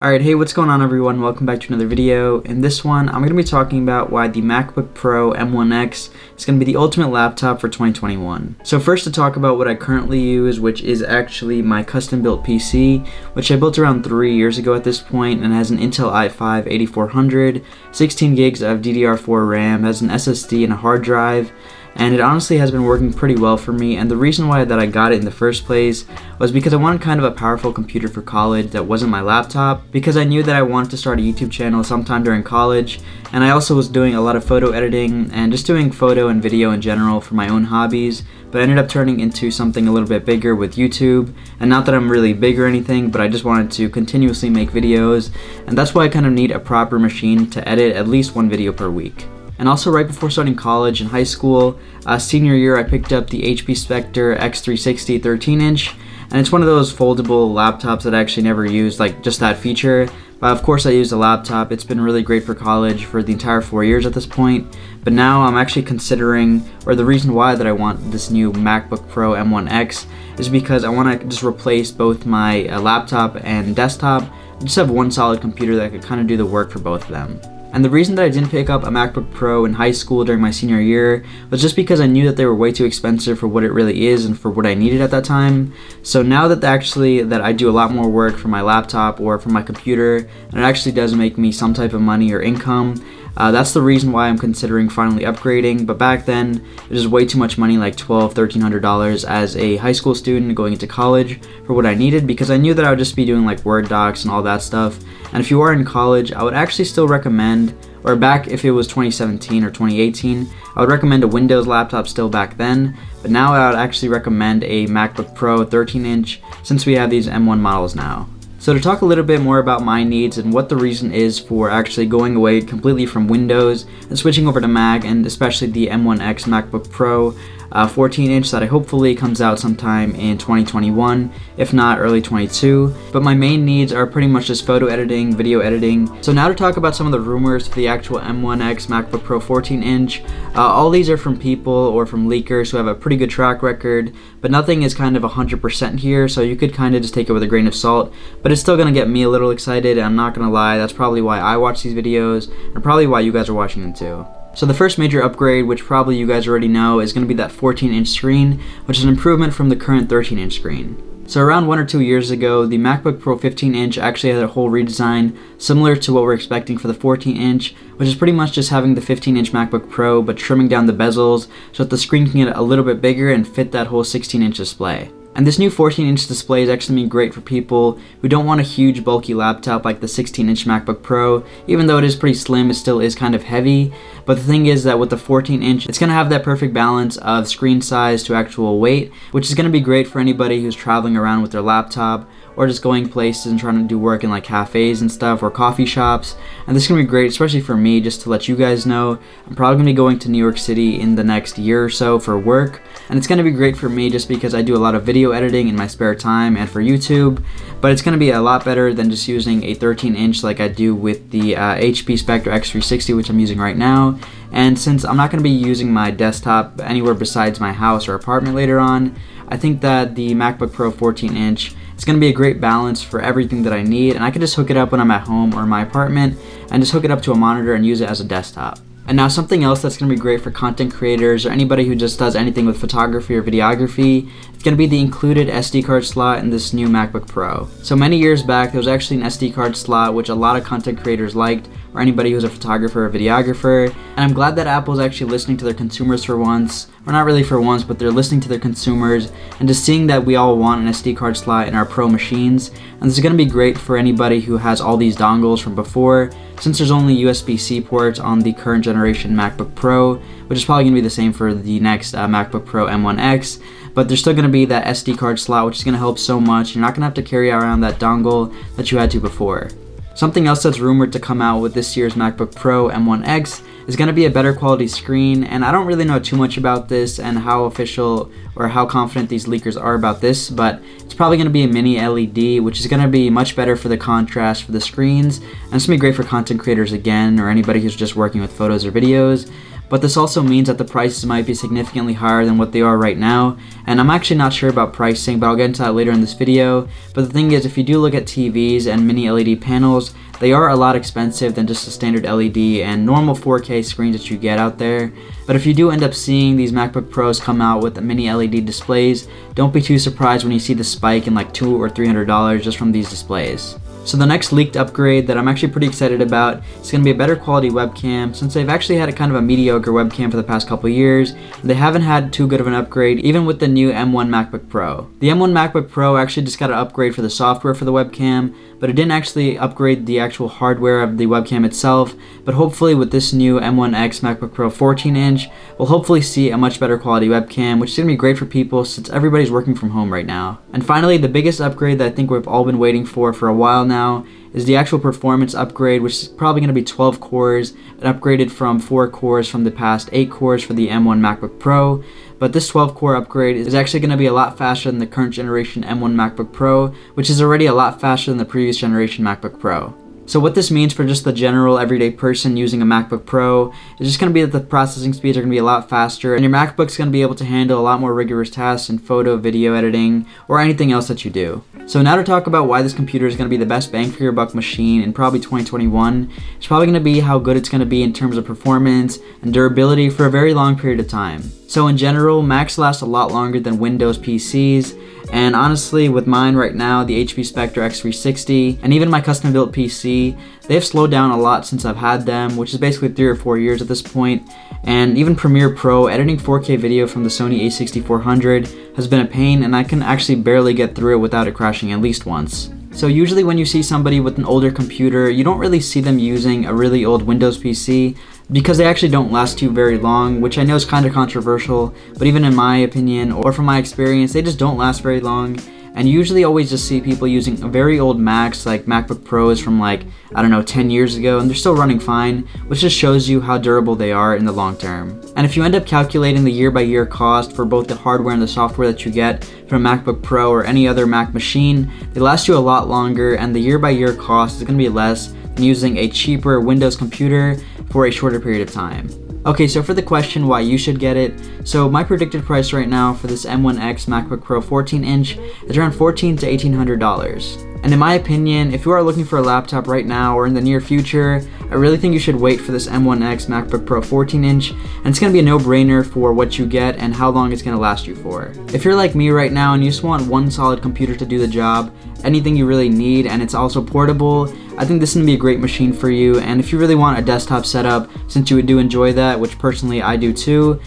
Alright, hey, what's going on everyone? Welcome back to another video. In this one, I'm going to be talking about why the MacBook Pro M1X is going to be the ultimate laptop for 2021. So first to talk about what I currently use, which is actually my custom built PC, which I built around 3 years ago at this point, and has an Intel i5-8400, 16 gigs of DDR4 RAM, has an SSD and a hard drive, and it honestly has been working pretty well for me. And the reason why that I got it in the first place was because I wanted kind of a powerful computer for college that wasn't my laptop, because I knew that I wanted to start a YouTube channel sometime during college, and I also was doing a lot of photo editing and just doing photo and video in general for my own hobbies, but I ended up turning into something a little bit bigger with YouTube. And not that I'm really big or anything, but I just wanted to continuously make videos, and that's why I kind of need a proper machine to edit at least one video per week. And also right before starting college in high school, senior year, I picked up the HP Spectre X360 13-inch, and it's one of those foldable laptops that I actually never used, like just that feature. But of course I used a laptop. It's been really great for college for the entire 4 years at this point. But now I'm actually considering, or the reason why that I want this new MacBook Pro M1X is because I want to just replace both my laptop and desktop, and just have one solid computer that could kind of do the work for both of them. And the reason that I didn't pick up a MacBook Pro in high school during my senior year was just because I knew that they were way too expensive for what it really is and for what I needed at that time. So now that I do a lot more work for my laptop or for my computer, and it actually does make me some type of money or income, that's the reason why I'm considering finally upgrading. But back then, it was way too much money, like $1,200, $1,300 as a high school student going into college for what I needed, because I knew that I would just be doing like Word docs and all that stuff. And if you are in college, I would actually still recommend, or back if it was 2017 or 2018, I would recommend a Windows laptop still back then. But now I would actually recommend a MacBook Pro 13-inch since we have these M1 models now. So to talk a little bit more about my needs and what the reason is for actually going away completely from Windows and switching over to Mac, and especially the M1X MacBook Pro 14-inch that I hopefully comes out sometime in 2021, if not early 22. But my main needs are pretty much just photo editing, video editing. So now to talk about some of the rumors for the actual M1X MacBook Pro 14-inch. All these are from people or from leakers who have a pretty good track record, but nothing is kind of 100% here, so you could kind of just take it with a grain of salt. But it's still going to get me a little excited, and I'm not going to lie, that's probably why I watch these videos, and probably why you guys are watching them too. So the first major upgrade, which probably you guys already know, is going to be that 14-inch screen, which is an improvement from the current 13-inch screen. So around 1 or 2 years ago, the MacBook Pro 15-inch actually had a whole redesign similar to what we're expecting for the 14-inch, which is pretty much just having the 15-inch MacBook Pro but trimming down the bezels so that the screen can get a little bit bigger and fit that whole 16-inch display. And this new 14-inch display is actually great for people who don't want a huge bulky laptop like the 16-inch MacBook Pro. Even though it is pretty slim, it still is kind of heavy. But the thing is that with the 14-inch, it's going to have that perfect balance of screen size to actual weight, which is going to be great for anybody who's traveling around with their laptop, or just going places and trying to do work in like cafes and stuff, or coffee shops. And this is going to be great, especially for me. Just to let you guys know, I'm probably going to be going to New York City in the next year or so for work, and it's going to be great for me just because I do a lot of video editing in my spare time and for YouTube. But it's going to be a lot better than just using a 13-inch like I do with the HP Spectre X360, which I'm using right now. And since I'm not going to be using my desktop anywhere besides my house or apartment later on, I think that the MacBook Pro 14-inch is going to be a great balance for everything that I need, and I can just hook it up when I'm at home or in my apartment and just hook it up to a monitor and use it as a desktop. And now something else that's going to be great for content creators or anybody who just does anything with photography or videography, it's going to be the included SD card slot in this new MacBook Pro. So many years back, there was actually an SD card slot which a lot of content creators liked, or anybody who's a photographer or videographer. And I'm glad that Apple's actually listening to their consumers for once, or not really for once, but they're listening to their consumers and just seeing that we all want an SD card slot in our Pro machines. And this is going to be great for anybody who has all these dongles from before, since there's only USB-C ports on the current generation MacBook Pro, which is probably going to be the same for the next MacBook Pro M1X. But there's still going to be that SD card slot, which is going to help so much. You're not going to have to carry around that dongle that you had to before. Something else that's rumored to come out with this year's MacBook Pro M1X is going to be a better quality screen, and I don't really know too much about this and how official or how confident these leakers are about this, but it's probably going to be a mini LED, which is going to be much better for the contrast for the screens, and it's going to be great for content creators again, or anybody who's just working with photos or videos. but this also means that the prices might be significantly higher than what they are right now, and I'm actually not sure about pricing, but I'll get into that later in this video. But the thing is, if you do look at TVs and mini LED panels, they are a lot expensive than just the standard LED and normal 4K screens that you get out there. But if you do end up seeing these MacBook Pros come out with the mini LED displays, don't be too surprised when you see the spike in like $200 or $300 just from these displays. So the next leaked upgrade that I'm actually pretty excited about is going to be a better quality webcam, since they've actually had a kind of a mediocre webcam for the past couple years. They haven't had too good of an upgrade even with the new M1 MacBook Pro. The M1 MacBook Pro actually just got an upgrade for the software for the webcam, but it didn't actually upgrade the actual hardware of the webcam itself. But hopefully with this new M1X MacBook Pro 14-inch, we'll hopefully see a much better quality webcam, which is going to be great for people since everybody's working from home right now. And finally, the biggest upgrade that I think we've all been waiting for a while now is the actual performance upgrade, which is probably going to be 12 cores, and upgraded from 4 cores from the past 8 cores for the M1 MacBook Pro. But this 12 core upgrade is actually going to be a lot faster than the current generation M1 MacBook Pro, which is already a lot faster than the previous generation MacBook Pro. So what this means for just the general everyday person using a MacBook Pro is just going to be that the processing speeds are going to be a lot faster, and your MacBook's going to be able to handle a lot more rigorous tasks in photo, video editing, or anything else that you do. So now to talk about why this computer is going to be the best bang for your buck machine in probably 2021, it's probably going to be how good it's going to be in terms of performance and durability for a very long period of time. So in general, Macs last a lot longer than Windows PCs, and honestly, with mine right now, the HP Spectre X360, and even my custom built PC, they've slowed down a lot since I've had them, which is basically 3 or 4 years at this point. And even Premiere Pro, editing 4K video from the Sony a6400 has been a pain, and I can actually barely get through it without it crashing at least once. So usually when you see somebody with an older computer, you don't really see them using a really old Windows PC, because they actually don't last you very long, which I know is kind of controversial, but even in my opinion, or from my experience, they just don't last very long. And you usually always just see people using very old Macs, like MacBook Pros from like, I don't know, 10 years ago, and they're still running fine, which just shows you how durable they are in the long term. And if you end up calculating the year-by-year cost for both the hardware and the software that you get from a MacBook Pro or any other Mac machine, they last you a lot longer, and the year-by-year cost is going to be less than using a cheaper Windows computer for a shorter period of time. Okay, so for the question why you should get it, so my predicted price right now for this M1X MacBook Pro 14-inch is around $1,400 to $1,800. And in my opinion, if you are looking for a laptop right now or in the near future, I really think you should wait for this M1X MacBook Pro 14-inch, and it's going to be a no-brainer for what you get and how long it's going to last you for. If you're like me right now and you just want one solid computer to do the job, anything you really need, and it's also portable, I think this is going to be a great machine for you. And if you really want a desktop setup, since you do enjoy that, which personally I do too,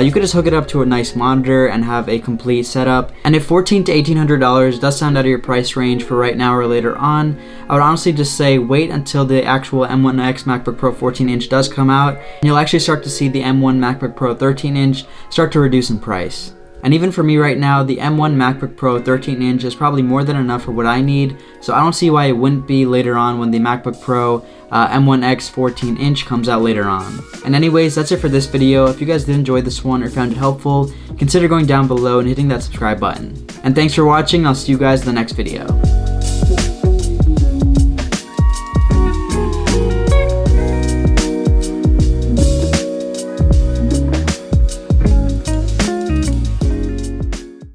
you could just hook it up to a nice monitor and have a complete setup. And if $1,400 to $1,800 does sound out of your price range for right now or later on, I would honestly just say wait until the actual M1X MacBook Pro 14-inch does come out, and you'll actually start to see the M1 MacBook Pro 13-inch start to reduce in price. And even for me right now, the M1 MacBook Pro 13-inch is probably more than enough for what I need, so I don't see why it wouldn't be later on when the MacBook Pro M1X 14-inch comes out later on. And anyways, that's it for this video. If you guys did enjoy this one or found it helpful, consider going down below and hitting that subscribe button. And thanks for watching. I'll see you guys in the next video.